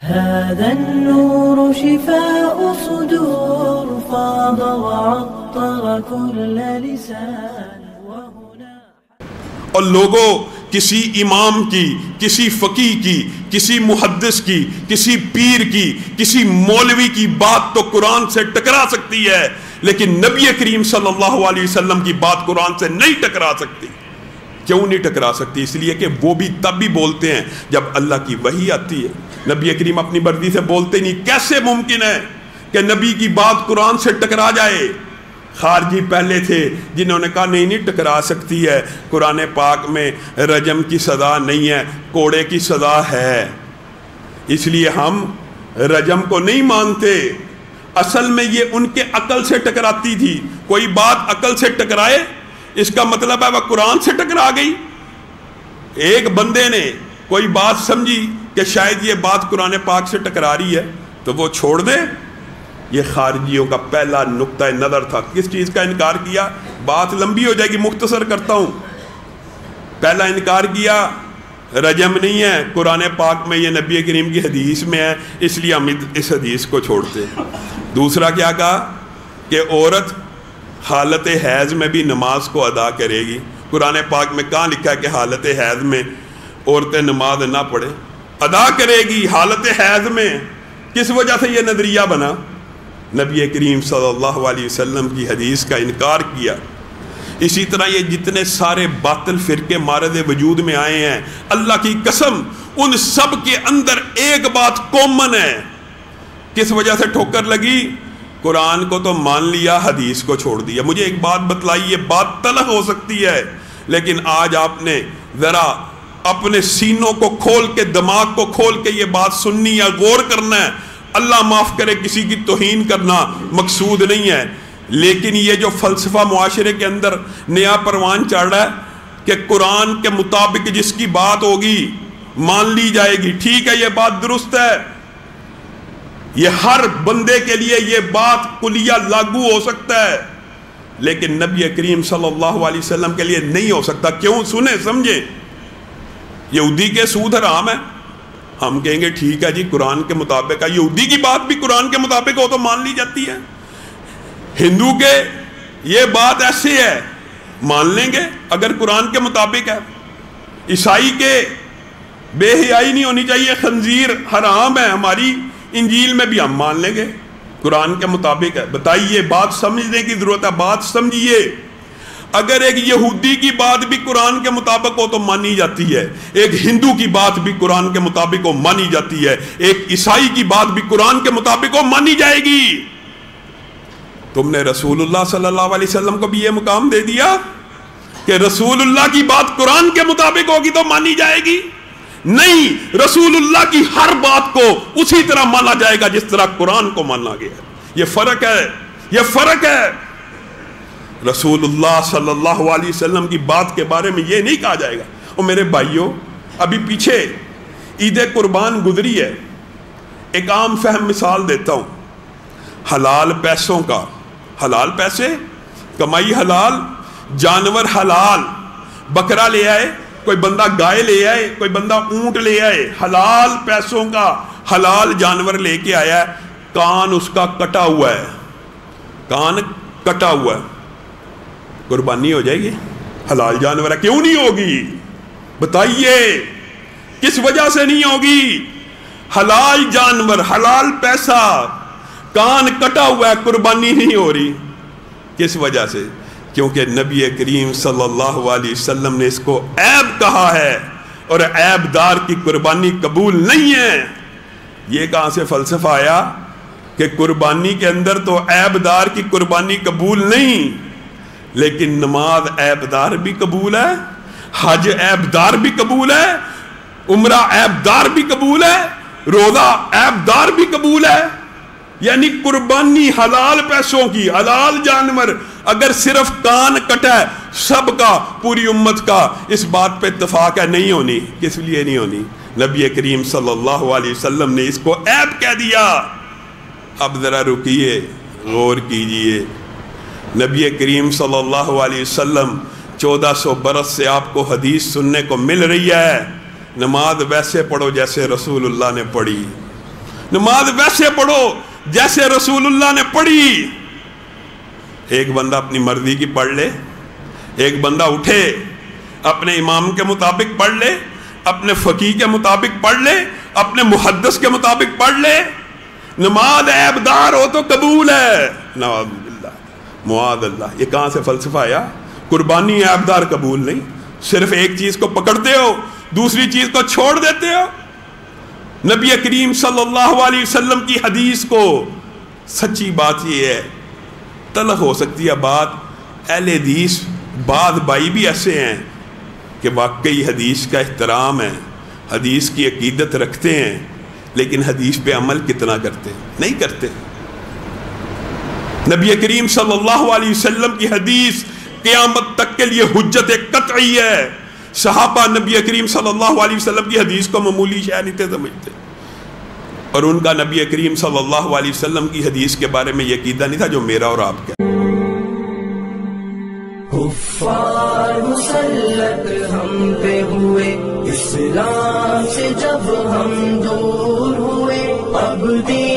هذا النور شفاء صدور فاض وعطر كل لسان وهنا. اور لوگوں کسی امام کی، کسی فقیہ کی، کسی محدث کی، کسی پیر کی، کسی مولوی کی بات تو قرآن سے ٹکرا سکتی ہے، لیکن نبی کریم صلی اللہ علیہ وسلم کی بات قرآن سے نہیں ٹکرا سکتی. کیوں نہیں ٹکرا سکتی؟ اس لیے کہ وہ بھی تب بھی بولتے ہیں جب اللہ کی وحی آتی ہے. نبی کریم اپنی مرضی سے بولتے نہیں. کیسے ممکن ہے کہ نبی کی بات قرآن سے ٹکرا جائے؟ خارجی پہلے تھے جنہوں نے کہا نہیں ٹکرا سکتی ہے، قرآن پاک میں رجم کی سزا نہیں ہے، کوڑے کی سزا ہے، اس لیے ہم رجم کو نہیں مانتے. اصل میں یہ ان کے عقل سے ٹکراتی تھی. کوئی بات عقل سے ٹکرائے اس کا مطلب ہے وہ قرآن سے ٹکرا گئی. ایک بندے نے کوئی بات سمجھی کہ شاید یہ بات قرآن پاک سے ٹکرا رہی ہے تو وہ چھوڑ دے. یہ خارجیوں کا پہلا نقطہ نظر تھا. کس چیز کا انکار کیا؟ بات لمبی ہو جائے گی، مختصر کرتا ہوں. پہلا انکار کیا رجم نہیں ہے قرآن پاک میں، یہ نبی کریم کی حدیث میں ہے، اس لیے ہم اس حدیث کو چھوڑتے. دوسرا کیا کہا کہ عورت حالت حیض میں بھی نماز کو ادا کرے گی. قرآن پاک میں کہاں لکھا ہے کہ حالت حیض میں عورتیں نماز نہ پڑھیں؟ ادا کرے گی حالت حیض میں. کس وجہ سے یہ نظریہ بنا؟ نبی کریم صلی اللہ علیہ وسلم کی حدیث کا انکار کیا. اسی طرح یہ جتنے سارے باطل فرقے مارد وجود میں آئے ہیں، اللہ کی قسم ان سب کے اندر ایک بات کامن ہے. کس وجہ سے ٹھوکر لگی؟ قرآن کو تو مان لیا، حدیث کو چھوڑ دیا. مجھے ایک بات بتلائی، یہ بات تلخ ہو سکتی ہے لیکن آج آپ نے ذرا اپنے سینوں کو کھول کے، دماغ کو کھول کے یہ بات سننی ہے، غور کرنا ہے. اللہ معاف کرے کسی کی توہین کرنا مقصود نہیں ہے، لیکن یہ جو فلسفہ معاشرے کے اندر نیا پروان چڑھ رہا ہے کہ قرآن کے مطابق جس کی بات ہوگی مان لی جائے گی. ٹھیک ہے، یہ بات درست ہے، یہ ہر بندے کے لیے یہ بات کلیہ لاگو ہو سکتا ہے، لیکن نبی کریم صلی اللہ علیہ وسلم کے لیے نہیں ہو سکتا. کیوں؟ سنیں سمجھیں. یہودی کے سود حرام ہے، ہم کہیں گے ٹھیک ہے جی قرآن کے مطابق ہے. یہودی کی بات بھی قرآن کے مطابق ہو تو مان لی جاتی ہے. ہندو کے یہ بات ایسے ہے، مان لیں گے اگر قرآن کے مطابق ہے. عیسائی کے بے حیائی نہیں ہونی چاہیے، خنزیر حرام ہے، ہماری انجیل میں بھی ہم مان لیں گے قرآن کے مطابق ہے. بتائیے، بات سمجھنے کی ضرورت ہے، بات سمجھیے. اگر ایک یہودی کی بات بھی قرآن کے مطابق ہو تو مانی جاتی ہے، ایک ہندو کی بات بھی قرآن کے مطابق ہو مانی جاتی ہے، ایک عیسائی کی بات بھی قرآن کے مطابق ہو مانی جائے گی. تم نے رسول اللہ صلی اللہ علیہ وسلم کو بھی یہ مقام دے دیا کہ رسول اللہ کی بات قرآن کے مطابق ہوگی تو مانی جائے گی. نہیں، رسول اللہ کی ہر بات کو اسی طرح مانا جائے گا جس طرح قرآن کو مانا گیا. یہ فرق ہے، یہ فرق ہے. رسول اللہ صلی اللہ علیہ وسلم کی بات کے بارے میں یہ نہیں کہا جائے گا. اور میرے بھائیوں، ابھی پیچھے عید قربان گزری ہے. ایک عام فہم مثال دیتا ہوں. حلال پیسوں کا، حلال پیسے، کمائی حلال، جانور حلال. بکرا لے آئے کوئی بندہ، گائے لے آئے کوئی بندہ، اونٹ لے آئے، حلال پیسوں کا حلال جانور لے کے آیا ہے. کان اس کا کٹا ہوا ہے، کان کٹا ہوا ہے، قربانی ہو جائے گی؟ حلال جانور ہے، کیوں نہیں ہوگی؟ بتائیے کس وجہ سے نہیں ہوگی؟ حلال جانور، حلال پیسہ، کان کٹا ہوا ہے، قربانی نہیں ہو رہی. کس وجہ سے؟ کیونکہ نبی کریم صلی اللہ علیہ وسلم نے اس کو عیب کہا ہے، اور عیب دار کی قربانی قبول نہیں ہے. یہ کہاں سے فلسفہ آیا کہ قربانی کے اندر تو عیب دار کی قربانی قبول نہیں، لیکن نماز عیب دار بھی قبول ہے، حج عیب دار بھی قبول ہے، عمرہ عیب دار بھی قبول ہے، روزہ عیب دار بھی قبول ہے. یعنی قربانی حلال پیسوں کی، حلال جانور. اگر صرف کان کٹا ہے سب کا، پوری امت کا، اس بات پہ اتفاق ہے نہیں ہونی. کس لیے نہیں ہونی؟ نبی کریم صلی اللہ علیہ وسلم نے اس کو عیب کہہ دیا. اب ذرا رکیے، غور کیجئے. نبی کریم صلی اللہ علیہ وسلم 1400 برس سے آپ کو حدیث سننے کو مل رہی ہے، نماز ویسے پڑھو جیسے رسول اللہ نے پڑھی. نماز ویسے پڑھو جیسے رسول اللہ نے پڑھی. ایک بندہ اپنی مرضی کی پڑھ لے, ایک بندہ اٹھے اپنے امام کے مطابق پڑھ لے, اپنے فقیہ کے مطابق پڑھ لے, اپنے محدث کے مطابق پڑھ لے. نماز عیب دار ہو تو قبول ہے. نعوذ باللہ, معاذ اللہ. یہ کہاں سے فلسفہ آیا؟ قربانی عیب دار قبول نہیں. صرف ایک چیز کو پکڑتے ہو, دوسری چیز کو چھوڑ دیتے ہو. نبی کریم صلی اللہ علیہ وسلم کی حدیث کو, سچی بات یہ ہے, تلخ ہو سکتی ہے بات, اہل حدیث بعض بھائی بھی ایسے ہیں کہ واقعی حدیث کا احترام ہے, حدیث کی عقیدت رکھتے ہیں, لیکن حدیث پہ عمل کتنا کرتے ہیں؟ نہیں کرتے. نبی کریم صلی اللہ علیہ وسلم کی حدیث قیامت تک کے لیے حجت قطعی ہے. صحابہ نبی کریم صلی اللہ علیہ وسلم کی حدیث کو معمولی شے نہیں تھے سمجھتے, اور ان کا نبی کریم صلی اللہ علیہ وسلم کی حدیث کے بارے میں یہ عقیدہ نہیں تھا جو میرا اور آپ کا. کفار مسلط ہم پہ ہوئے, اسلام سے جب ہم دور ہوئے, اب دین